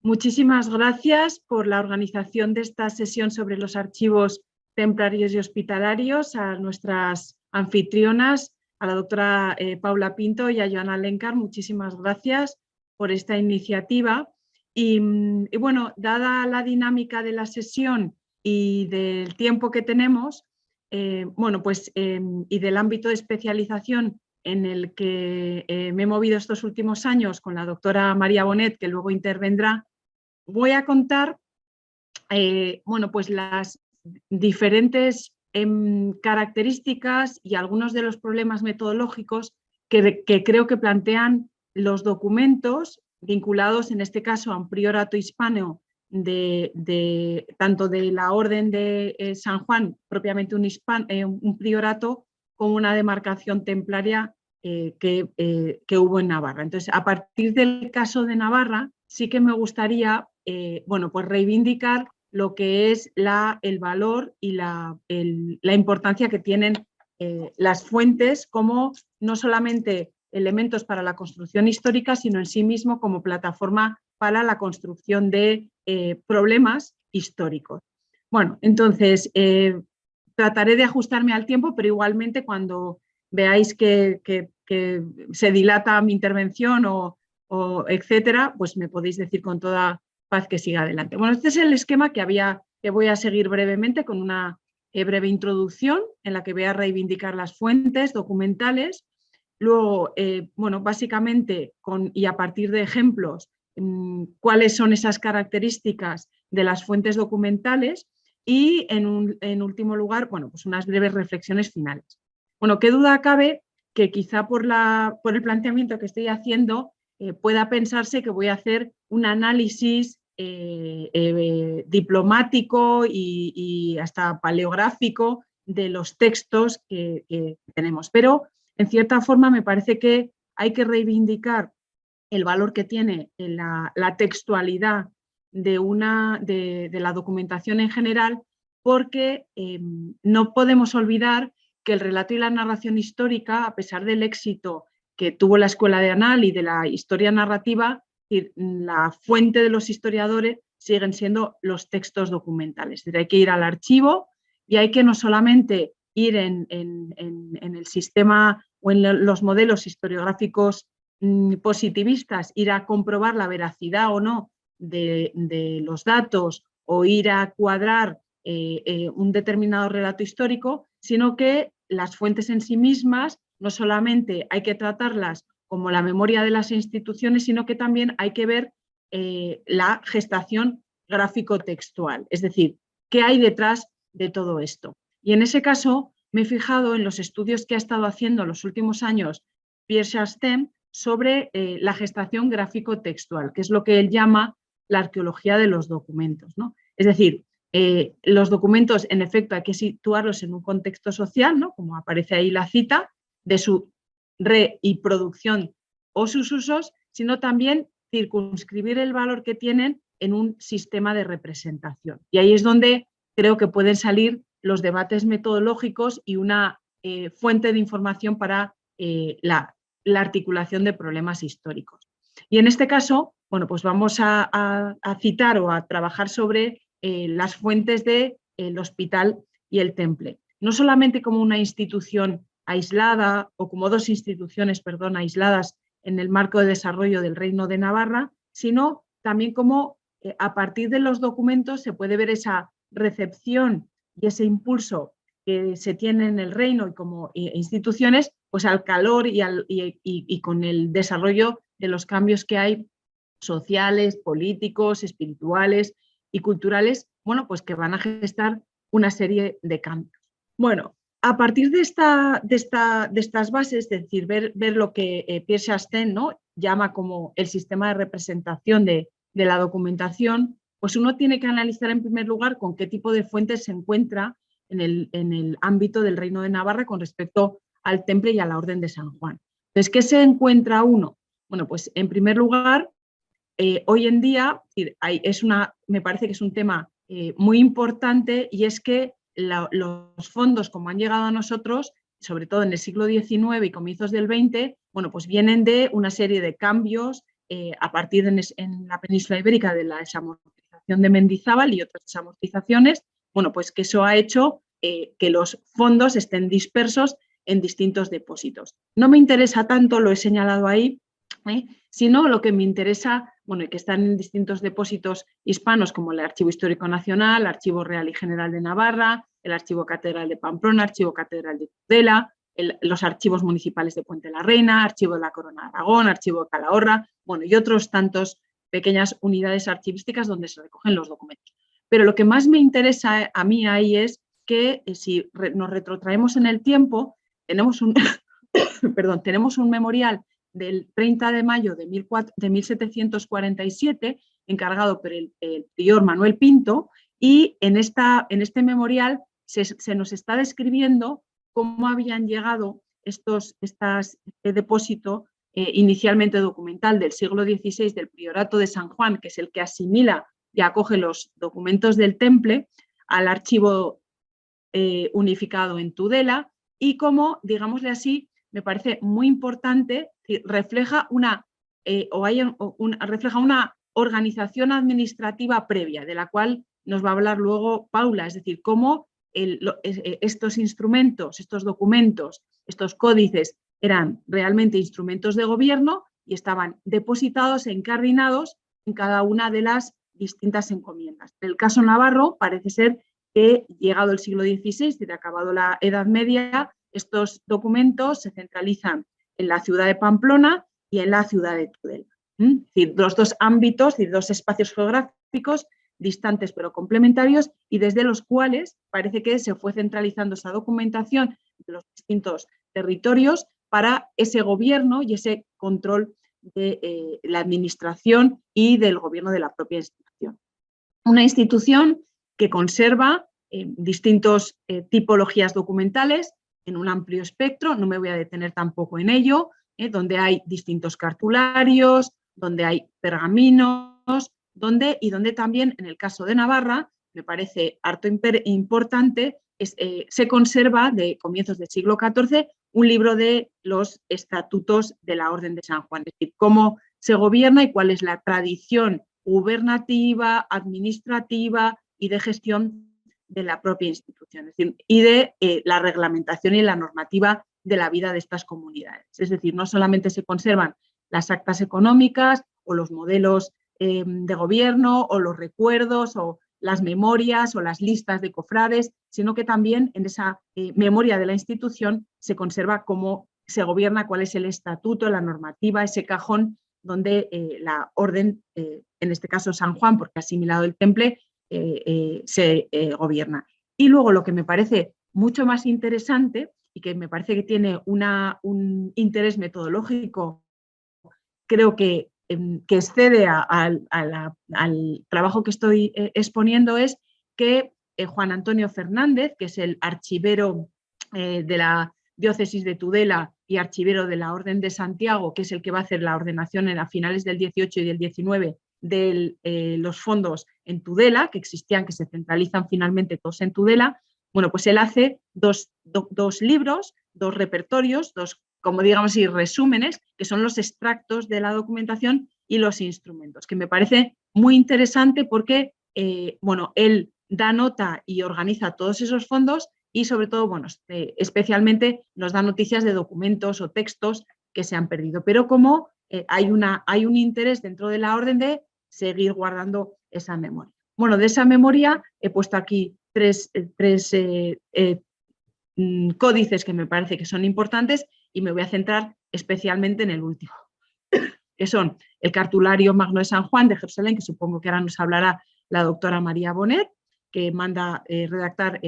Muchísimas gracias por la organización de esta sesión sobre los archivos templarios y hospitalarios, a nuestras anfitrionas, a la doctora Paula Pinto y a Joana Lencar. Muchísimas gracias por esta iniciativa. Y bueno, dada la dinámica de la sesión y del tiempo que tenemos, y del ámbito de especialización en el que me he movido estos últimos años con la doctora María Bonet, que luego intervendrá, voy a contar las diferentes características y algunos de los problemas metodológicos que creo que plantean los documentos vinculados, en este caso, a un priorato hispano tanto de la Orden de San Juan, propiamente un priorato, como una demarcación templaria que hubo en Navarra. Entonces, a partir del caso de Navarra, sí que me gustaría reivindicar lo que es el valor y la importancia que tienen las fuentes como no solamente elementos para la construcción histórica, sino en sí mismo como plataforma para la construcción de problemas históricos. Bueno, entonces trataré de ajustarme al tiempo, pero igualmente cuando veáis que se dilata mi intervención o etcétera, pues me podéis decir con toda paz que siga adelante. Bueno, este es el esquema que voy a seguir brevemente con una breve introducción en la que voy a reivindicar las fuentes documentales. Luego, básicamente, y a partir de ejemplos, cuáles son esas características de las fuentes documentales y, en último lugar, unas breves reflexiones finales. Bueno, qué duda cabe que quizá por el planteamiento que estoy haciendo pueda pensarse que voy a hacer un análisis diplomático y hasta paleográfico de los textos que tenemos. Pero, en cierta forma, me parece que hay que reivindicar el valor que tiene la textualidad de la documentación en general, porque no podemos olvidar que el relato y la narración histórica, a pesar del éxito que tuvo la Escuela de Anal y de la historia narrativa, la fuente de los historiadores siguen siendo los textos documentales. Es decir, hay que ir al archivo y hay que no solamente ir en el sistema o en los modelos historiográficos positivistas, ir a comprobar la veracidad o no de los datos o ir a cuadrar un determinado relato histórico, sino que las fuentes en sí mismas no solamente hay que tratarlas como la memoria de las instituciones, sino que también hay que ver la gestación gráfico-textual, es decir, qué hay detrás de todo esto. Y en ese caso me he fijado en los estudios que ha estado haciendo en los últimos años Pierre Chastain sobre la gestación gráfico-textual, que es lo que él llama la arqueología de los documentos, ¿no? Es decir, los documentos, en efecto, hay que situarlos en un contexto social, ¿no? Como aparece ahí la cita, de su reproducción o sus usos, sino también circunscribir el valor que tienen en un sistema de representación. Y ahí es donde creo que pueden salir los debates metodológicos y una fuente de información para la articulación de problemas históricos. Y en este caso, pues vamos a citar o a trabajar sobre las fuentes del hospital y el temple. No solamente como una institución aislada o como dos instituciones, aisladas en el marco de desarrollo del Reino de Navarra, sino también como a partir de los documentos se puede ver esa recepción y ese impulso que se tiene en el reino y como instituciones, pues al calor y con el desarrollo de los cambios que hay sociales, políticos, espirituales y culturales, pues que van a gestar una serie de cambios. Bueno, a partir de estas bases, es decir, ver lo que Pierre Chastain, ¿no?, llama como el sistema de representación de la documentación, pues uno tiene que analizar en primer lugar con qué tipo de fuentes se encuentra en el ámbito del Reino de Navarra con respecto al temple y a la Orden de San Juan. Entonces, ¿qué se encuentra uno? Bueno, pues en primer lugar, hoy en día me parece que es un tema muy importante, y es que los fondos, como han llegado a nosotros, sobre todo en el siglo XIX y comienzos del XX, pues vienen de una serie de cambios a partir en la península ibérica de la desamortización de Mendizábal y otras desamortizaciones, bueno, pues que eso ha hecho que los fondos estén dispersos en distintos depósitos. No me interesa tanto, lo he señalado ahí, sino lo que me interesa, bueno, y que están en distintos depósitos hispanos como el Archivo Histórico Nacional, el Archivo Real y General de Navarra, el Archivo Catedral de Pamplona, Archivo Catedral de Tudela, los archivos municipales de Puente la Reina, Archivo de la Corona de Aragón, Archivo de Calahorra, bueno, y otros tantos pequeñas unidades archivísticas donde se recogen los documentos. Pero lo que más me interesa a mí ahí es que si nos retrotraemos en el tiempo, tenemos un, perdón, tenemos un memorial del 30 de mayo de 1747, encargado por el prior Manuel Pinto, y en este memorial se nos está describiendo cómo habían llegado este depósito inicialmente documental del siglo XVI del Priorato de San Juan, que es el que asimila y acoge los documentos del Temple, al archivo unificado en Tudela, y cómo, digámosle así, me parece muy importante, refleja refleja una organización administrativa previa, de la cual nos va a hablar luego Paula, es decir, cómo estos instrumentos, estos documentos, estos códices eran realmente instrumentos de gobierno y estaban depositados e incardinados en cada una de las distintas encomiendas. En el caso navarro parece ser que llegado el siglo XVI y acabado la Edad Media, estos documentos se centralizan en la ciudad de Pamplona y en la ciudad de Tudela. Es decir, los dos ámbitos, es decir, dos espacios geográficos distantes pero complementarios, y desde los cuales parece que se fue centralizando esa documentación de los distintos territorios para ese gobierno y ese control de la administración y del gobierno de la propia institución. Una institución que conserva distintas tipologías documentales en un amplio espectro, no me voy a detener tampoco en ello, donde hay distintos cartularios, donde hay pergaminos, donde también, en el caso de Navarra, me parece harto importante, se conserva de comienzos del siglo XIV un libro de los estatutos de la Orden de San Juan, es decir, cómo se gobierna y cuál es la tradición gubernativa, administrativa y de gestión de la propia institución, es decir, y de la reglamentación y la normativa de la vida de estas comunidades. Es decir, no solamente se conservan las actas económicas o los modelos de gobierno o los recuerdos o las memorias o las listas de cofrades, sino que también en esa memoria de la institución se conserva cómo se gobierna, cuál es el estatuto, la normativa, ese cajón donde la orden, en este caso San Juan, porque ha asimilado el Temple, se gobierna. Y luego lo que me parece mucho más interesante y que me parece que tiene un interés metodológico, creo que excede al trabajo que estoy exponiendo, es que Juan Antonio Fernández, que es el archivero de la diócesis de Tudela y archivero de la Orden de Santiago, que es el que va a hacer la ordenación a finales del 18 y del 19 de los fondos en Tudela, que existían, que se centralizan finalmente todos en Tudela. Bueno, pues él hace dos libros, dos repertorios, como digamos así, resúmenes, que son los extractos de la documentación y los instrumentos, que me parece muy interesante porque, bueno, él da nota y organiza todos esos fondos y sobre todo, bueno, especialmente nos da noticias de documentos o textos que se han perdido, pero como hay un interés dentro de la orden de seguir guardando esa memoria. Bueno, de esa memoria he puesto aquí tres códices que me parece que son importantes y me voy a centrar especialmente en el último, que son el cartulario magno de San Juan de Jerusalén, que supongo que ahora nos hablará la doctora María Bonet, que manda redactar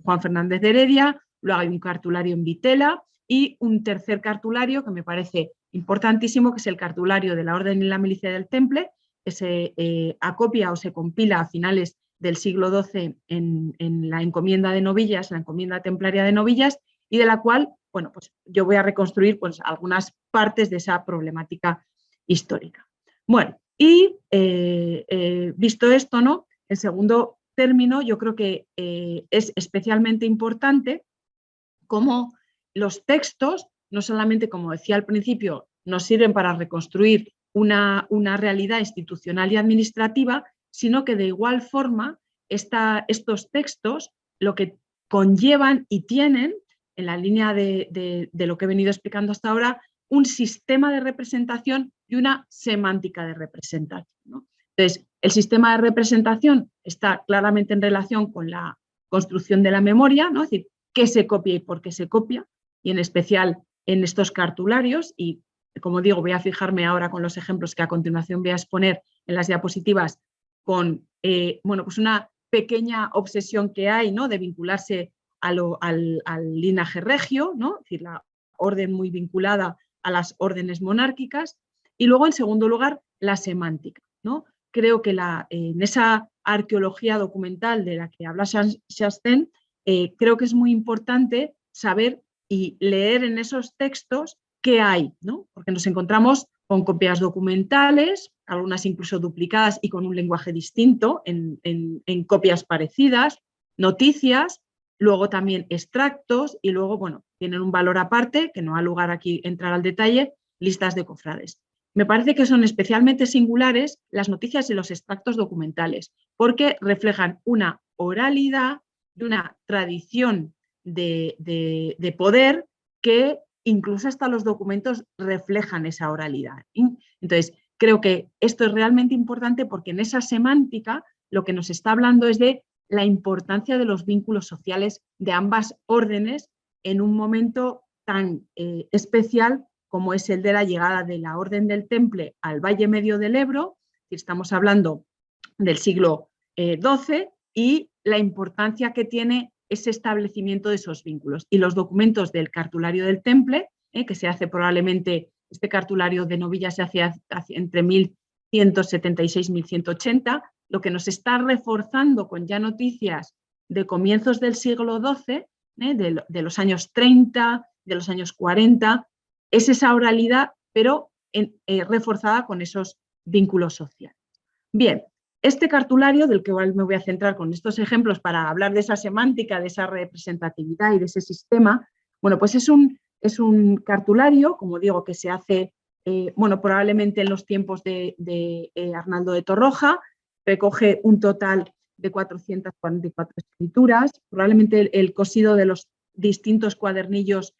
Juan Fernández de Heredia. Luego hay un cartulario en Vitela y un tercer cartulario que me parece importantísimo, que es el cartulario de la Orden y la Milicia del Temple, que se acopia o se compila a finales del siglo XII en la encomienda de novillas, la encomienda templaria de novillas, y de la cual, bueno, pues yo voy a reconstruir pues, algunas partes de esa problemática histórica. Bueno, y visto esto, ¿no? El segundo término, yo creo que es especialmente importante cómo los textos, no solamente, como decía al principio, nos sirven para reconstruir una realidad institucional y administrativa, sino que de igual forma estos textos lo que conllevan y tienen, en la línea de lo que he venido explicando hasta ahora, un sistema de representación y una semántica de representación, ¿no? Entonces, el sistema de representación está claramente en relación con la construcción de la memoria, ¿no? Es decir, qué se copia y por qué se copia, y en especial en estos cartularios, y como digo, voy a fijarme ahora con los ejemplos que a continuación voy a exponer en las diapositivas con bueno, pues una pequeña obsesión que hay, ¿no?, de vincularse al linaje regio, ¿no?, es decir, la orden muy vinculada a las órdenes monárquicas, y luego, en segundo lugar, la semántica, ¿no? Creo que en esa arqueología documental de la que habla Chastain, creo que es muy importante saber y leer en esos textos qué hay, ¿no? Porque nos encontramos con copias documentales, algunas incluso duplicadas y con un lenguaje distinto en copias parecidas, noticias, luego también extractos y luego, bueno, tienen un valor aparte, que no ha lugar aquí entrar al detalle, listas de cofrades. Me parece que son especialmente singulares las noticias y los extractos documentales, porque reflejan una oralidad y una tradición de poder que incluso hasta los documentos reflejan esa oralidad. Entonces, creo que esto es realmente importante porque en esa semántica lo que nos está hablando es de la importancia de los vínculos sociales de ambas órdenes en un momento tan especial como es el de la llegada de la Orden del Temple al Valle Medio del Ebro, estamos hablando del siglo XII, y la importancia que tiene ese establecimiento de esos vínculos. Y los documentos del cartulario del Temple, que se hace probablemente, este cartulario de Novilla se hace entre 1176 y 1180, lo que nos está reforzando con ya noticias de comienzos del siglo XII, de los años 30, de los años 40, es esa oralidad, pero reforzada con esos vínculos sociales. Bien, este cartulario, del que me voy a centrar con estos ejemplos para hablar de esa semántica, de esa representatividad y de ese sistema, bueno, pues es un cartulario, como digo, que se hace, bueno, probablemente en los tiempos de Arnaldo de Torroja, recoge un total de 444 escrituras, probablemente el cosido de los distintos cuadernillos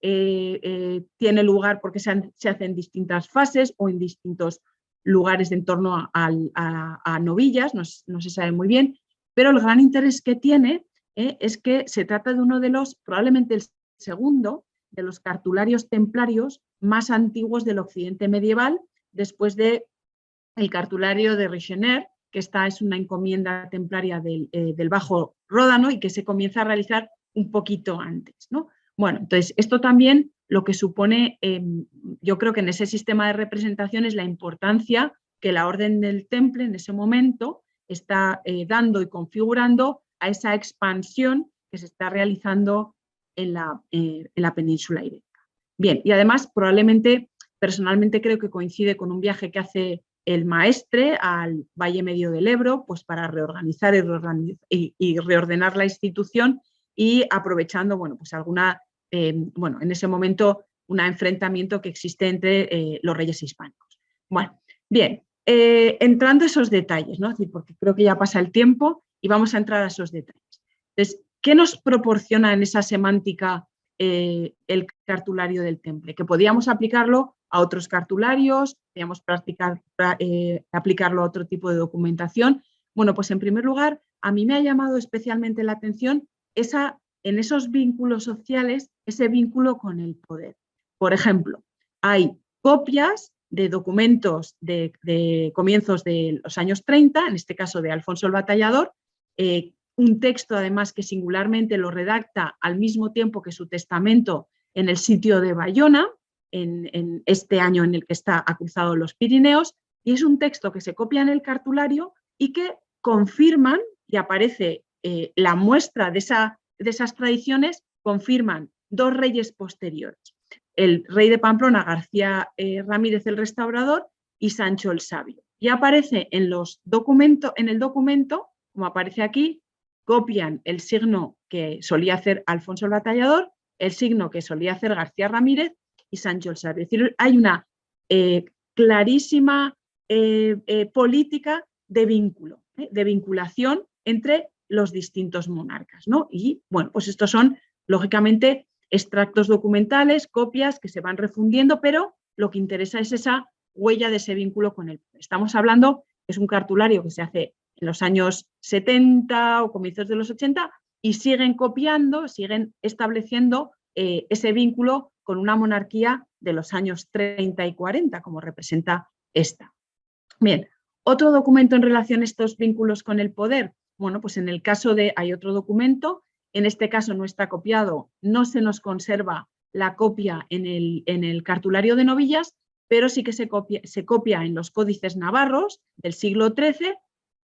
tiene lugar porque se hace en distintas fases o en distintos lugares en torno a novillas, no se sabe muy bien, pero el gran interés que tiene es que se trata de uno de los, probablemente el segundo, de los cartularios templarios más antiguos del occidente medieval, después del cartulario de Richener, que es una encomienda templaria del Bajo Ródano y que se comienza a realizar un poquito antes, ¿no? Bueno, entonces esto también lo que supone, yo creo que en ese sistema de representación es la importancia que la Orden del Temple en ese momento está dando y configurando a esa expansión que se está realizando en la península ibérica. Bien, y además probablemente, personalmente creo que coincide con un viaje que hace el maestre al Valle Medio del Ebro, pues para reorganizar y reordenar la institución y aprovechando, bueno, pues bueno, en ese momento un enfrentamiento que existe entre los reyes hispánicos. Bueno, bien, entrando a esos detalles, ¿no? Es decir, porque creo que ya pasa el tiempo y vamos a entrar a esos detalles. Entonces, ¿qué nos proporciona en esa semántica el cartulario del Temple? Que podíamos aplicarlo a otros cartularios, podíamos aplicarlo a otro tipo de documentación. Bueno, pues en primer lugar, a mí me ha llamado especialmente la atención en esos vínculos sociales, ese vínculo con el poder. Por ejemplo, hay copias de documentos de comienzos de los años 30, en este caso de Alfonso el Batallador, un texto además que singularmente lo redacta al mismo tiempo que su testamento en el sitio de Bayona, en este año en el que está cruzado los Pirineos, y es un texto que se copia en el cartulario y que confirman, y aparece la muestra de esas tradiciones, confirman dos reyes posteriores, el rey de Pamplona, García Ramírez el Restaurador, y Sancho el Sabio. Y aparece en el documento, como aparece aquí, copian el signo que solía hacer Alfonso el Batallador, el signo que solía hacer García Ramírez y Sancho el Sabio. Es decir, hay una clarísima política de vínculo, de vinculación entre los distintos monarcas, ¿no? Y bueno, pues estos son, lógicamente, extractos documentales, copias que se van refundiendo, pero lo que interesa es esa huella de ese vínculo con el poder. Estamos hablando, es un cartulario que se hace en los años 70 o comienzos de los 80 y siguen copiando, siguen estableciendo ese vínculo con una monarquía de los años 30 y 40, como representa esta. Bien, otro documento en relación a estos vínculos con el poder. Bueno, pues en el caso de, hay otro documento, en este caso no está copiado, no se nos conserva la copia en el cartulario de novillas, pero sí que se copia en los códices navarros del siglo XIII,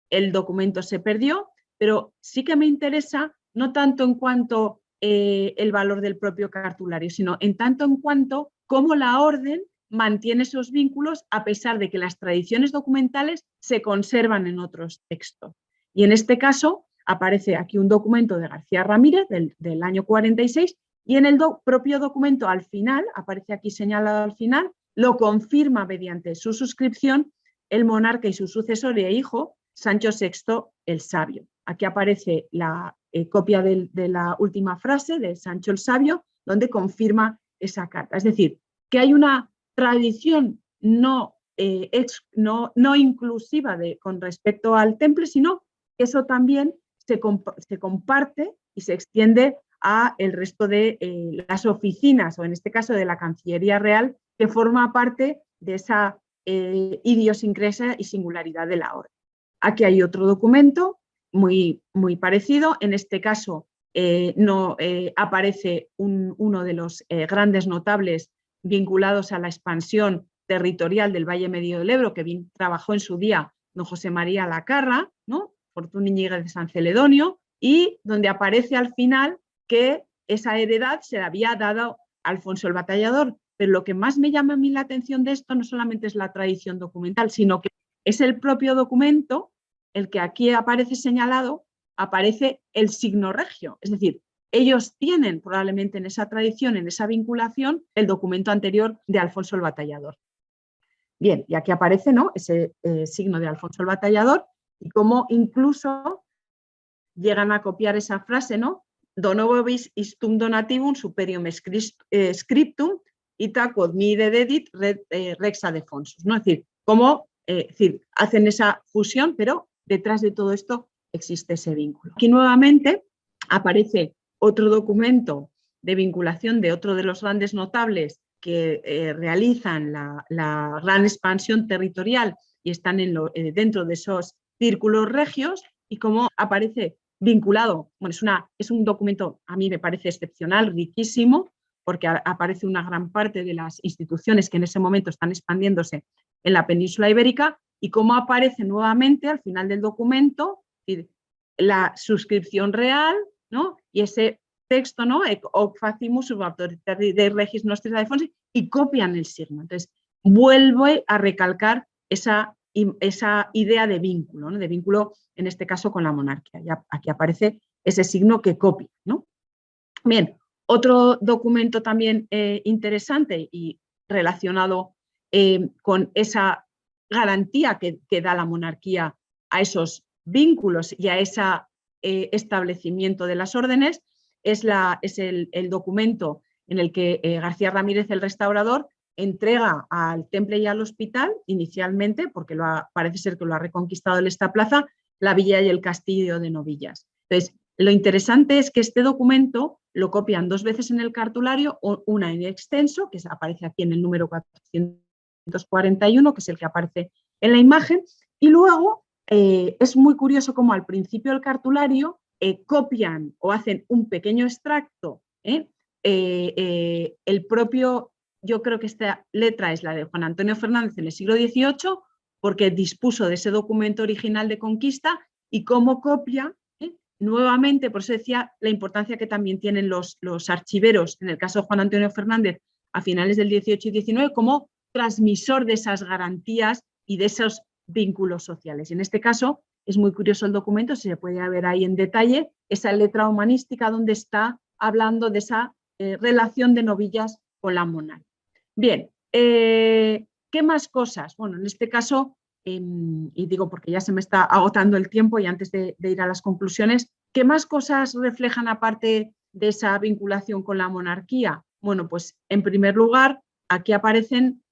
el documento se perdió, pero sí que me interesa no tanto en cuanto el valor del propio cartulario, sino en tanto en cuanto cómo la orden mantiene esos vínculos a pesar de que las tradiciones documentales se conservan en otros textos. Y en este caso aparece aquí un documento de García Ramírez del año 46 y en el propio documento al final, aparece aquí señalado al final, lo confirma mediante su suscripción el monarca y su sucesor e hijo, Sancho VI el Sabio. Aquí aparece la copia de la última frase de Sancho el Sabio, donde confirma esa carta. Es decir, que hay una tradición no inclusiva con respecto al temple, sino que eso también se comparte y se extiende a el resto de las oficinas, o en este caso de la Cancillería Real, que forma parte de esa idiosincrasia y singularidad de la orden. Aquí hay otro documento muy parecido, en este caso aparece uno de los grandes notables vinculados a la expansión territorial del Valle Medio del Ebro, que bien trabajó en su día don José María Lacarra, ¿no? Fortuny Ñíguez de San Celedonio, y donde aparece al final que esa heredad se la había dado a Alfonso el Batallador. Pero lo que más me llama a mí la atención de esto no solamente es la tradición documental, sino que es el propio documento, el que aquí aparece señalado, aparece el signo regio, es decir, ellos tienen probablemente en esa tradición, en esa vinculación, el documento anterior de Alfonso el Batallador. Bien, y aquí aparece, ¿no?, ese signo de Alfonso el Batallador y cómo incluso llegan a copiar esa frase, ¿no? Donovo vis istum donativum superium scriptum ita quod mide dedit rex adefonsus, ¿no? Es decir, cómo hacen esa fusión, pero detrás de todo esto existe ese vínculo. Aquí nuevamente aparece otro documento de vinculación de otro de los grandes notables que realizan la gran expansión territorial y están dentro de esos círculos regios, y cómo aparece vinculado. Bueno, es un documento, a mí me parece excepcional, riquísimo, porque aparece una gran parte de las instituciones que en ese momento están expandiéndose en la península ibérica, y cómo aparece nuevamente al final del documento la suscripción real, ¿no?, y ese texto, ¿no?, hoc facimus sub auctoritate Dei regis nostris adefonsi, y copian el signo. Entonces, vuelve a recalcar esa idea de vínculo, ¿no?, de vínculo en este caso con la monarquía. Ya aquí aparece ese signo que copia, ¿no? Bien, otro documento también interesante y relacionado con esa garantía que da la monarquía a esos vínculos y a ese establecimiento de las órdenes es el documento en el que García Ramírez el Restaurador entrega al Temple y al Hospital, inicialmente, porque parece ser que lo ha reconquistado en esta plaza, la villa y el castillo de Novillas. Entonces, lo interesante es que este documento lo copian dos veces en el cartulario, una en extenso, que aparece aquí en el número 441, que es el que aparece en la imagen, y luego es muy curioso cómo al principio del cartulario copian o hacen un pequeño extracto, el propio, yo creo que esta letra es la de Juan Antonio Fernández en el siglo XVIII, porque dispuso de ese documento original de conquista, y cómo copia nuevamente, por eso decía la importancia que también tienen los archiveros, en el caso de Juan Antonio Fernández, a finales del XVIII y XIX, como transmisor de esas garantías y de esos vínculos sociales. Y en este caso es muy curioso el documento, se puede ver ahí en detalle esa letra humanística donde está hablando de esa relación de Novillas con la monarquía. Bien, ¿qué más cosas? Bueno, en este caso, y digo porque ya se me está agotando el tiempo y antes de ir a las conclusiones, ¿qué más cosas reflejan aparte de esa vinculación con la monarquía? Bueno, pues en primer lugar, aquí aparecen,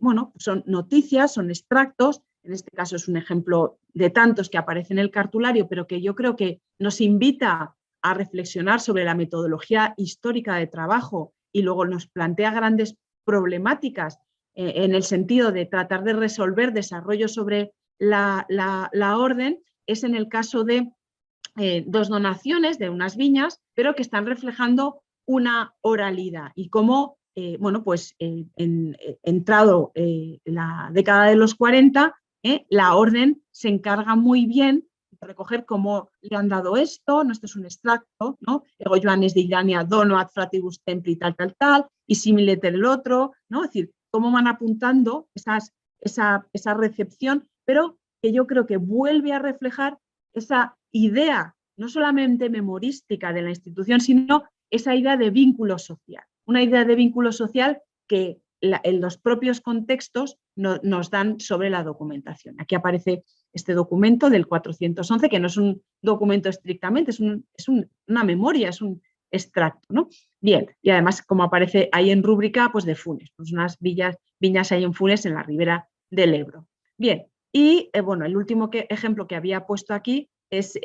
bueno, son noticias, son extractos, en este caso es un ejemplo de tantos que aparecen en el cartulario, pero que yo creo que nos invita a reflexionar sobre la metodología histórica de trabajo y luego nos plantea grandes problemáticas en el sentido de tratar de resolver desarrollos sobre la orden, es en el caso de dos donaciones de unas viñas, pero que están reflejando una oralidad y cómo, bueno, pues entrado la década de los 40, la orden se encarga muy bien de recoger cómo le han dado esto, ¿no? Esto es un extracto, ¿no? Ego Joanes de Irania dono ad fratibus templi tal, tal, tal, y simile el otro, ¿no? Es decir, cómo van apuntando esa recepción, pero que yo creo que vuelve a reflejar esa idea, no solamente memorística de la institución, sino esa idea de vínculo social. Una idea de vínculo social que en los propios contextos nos dan sobre la documentación. Aquí aparece este documento del 411, que no es un documento estrictamente, es una memoria, es un extracto, ¿no? Bien, y además, como aparece ahí en rúbrica, pues de Funes, pues unas viñas ahí en Funes, en la ribera del Ebro. Bien, y bueno, el último ejemplo que había puesto aquí es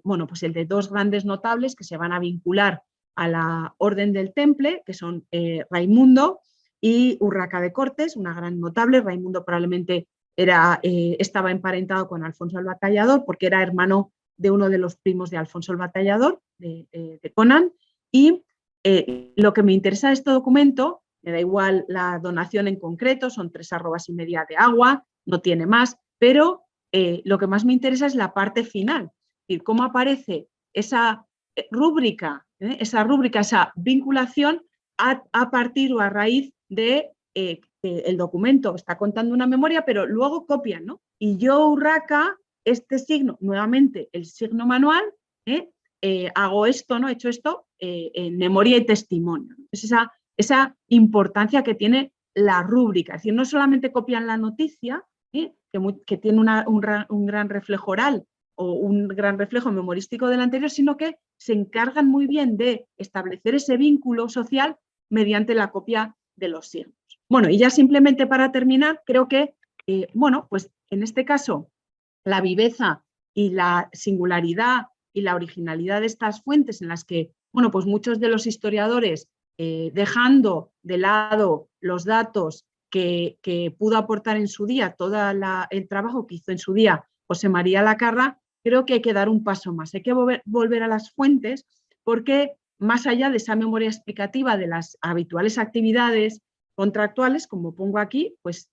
bueno, pues el de dos grandes notables que se van a vincular a la Orden del Temple, que son Raimundo y Urraca de Cortes, una gran notable. Raimundo probablemente estaba emparentado con Alfonso el Batallador porque era hermano de uno de los primos de Alfonso el Batallador, de Conan. Y lo que me interesa de este documento, me da igual la donación en concreto, son 3,5 arrobas de agua, no tiene más, pero lo que más me interesa es la parte final, es decir, cómo aparece esa rúbrica, esa vinculación a partir o a raíz de el documento está contando una memoria, pero luego copian, ¿no? Y yo, Urraca, este signo, nuevamente el signo manual, hago esto, ¿no? He hecho esto en memoria y testimonio. Es esa importancia que tiene la rúbrica, es decir, no solamente copian la noticia, que tiene un gran reflejo oral o un gran reflejo memorístico del anterior, sino que se encargan muy bien de establecer ese vínculo social mediante la copia de los signos. Bueno, y ya simplemente para terminar, creo que, bueno, pues en este caso, la viveza y la singularidad y la originalidad de estas fuentes en las que, bueno, pues muchos de los historiadores, dejando de lado los datos que pudo aportar en su día, todo el trabajo que hizo en su día José María Lacarra, creo que hay que dar un paso más. Hay que volver a las fuentes porque más allá de esa memoria explicativa de las habituales actividades contractuales, como pongo aquí, pues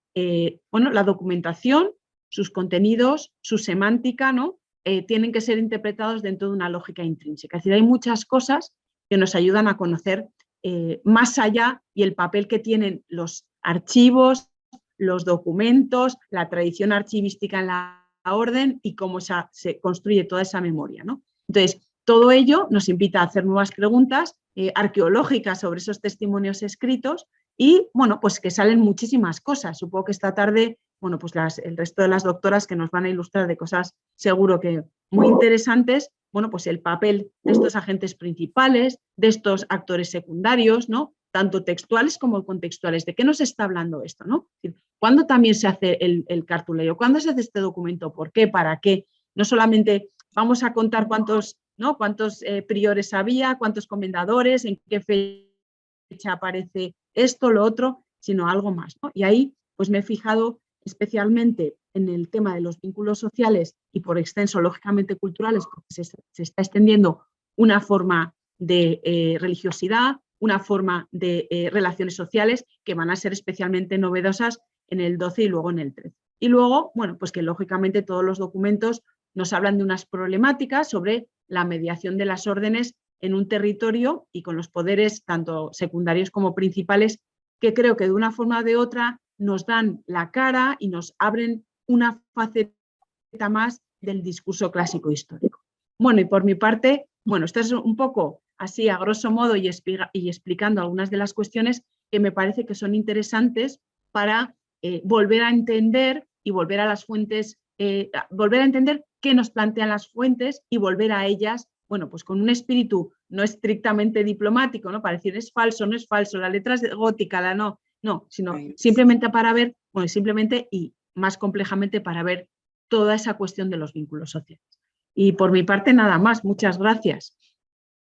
bueno, la documentación, sus contenidos, su semántica, ¿no? Tienen que ser interpretados dentro de una lógica intrínseca. Es decir, hay muchas cosas que nos ayudan a conocer más allá y el papel que tienen los archivos, los documentos, la tradición archivística en la orden y cómo se construye toda esa memoria, ¿no? Entonces, todo ello nos invita a hacer nuevas preguntas arqueológicas sobre esos testimonios escritos y, bueno, pues que salen muchísimas cosas. Supongo que esta tarde, bueno, pues el resto de las doctoras que nos van a ilustrar de cosas seguro que muy interesantes, bueno, pues el papel de estos agentes principales, de estos actores secundarios, ¿no? Tanto textuales como contextuales. ¿De qué nos está hablando esto, no? ¿Cuándo también se hace el cartuleo? ¿Cuándo se hace este documento? ¿Por qué? ¿Para qué? No solamente vamos a contar cuántos priores había, cuántos comendadores, en qué fecha aparece esto, lo otro, sino algo más, ¿no? Y ahí pues me he fijado especialmente en el tema de los vínculos sociales y por extenso, lógicamente, culturales, porque se está extendiendo una forma de religiosidad, una forma de relaciones sociales que van a ser especialmente novedosas en el 12 y luego en el 13. Y luego, bueno, pues que lógicamente todos los documentos nos hablan de unas problemáticas sobre la mediación de las órdenes en un territorio y con los poderes tanto secundarios como principales, que creo que de una forma o de otra nos dan la cara y nos abren una faceta más del discurso clásico histórico. Bueno, y por mi parte, bueno, esto es un poco así a grosso modo y explicando algunas de las cuestiones que me parece que son interesantes para volver a entender y volver a las fuentes, volver a entender qué nos plantean las fuentes y volver a ellas, bueno, pues con un espíritu no estrictamente diplomático, ¿no? Para decir es falso, no es falso, la letra es gótica, la no, sino simplemente para ver, bueno, simplemente y más complejamente para ver toda esa cuestión de los vínculos sociales. Y por mi parte nada más, muchas gracias.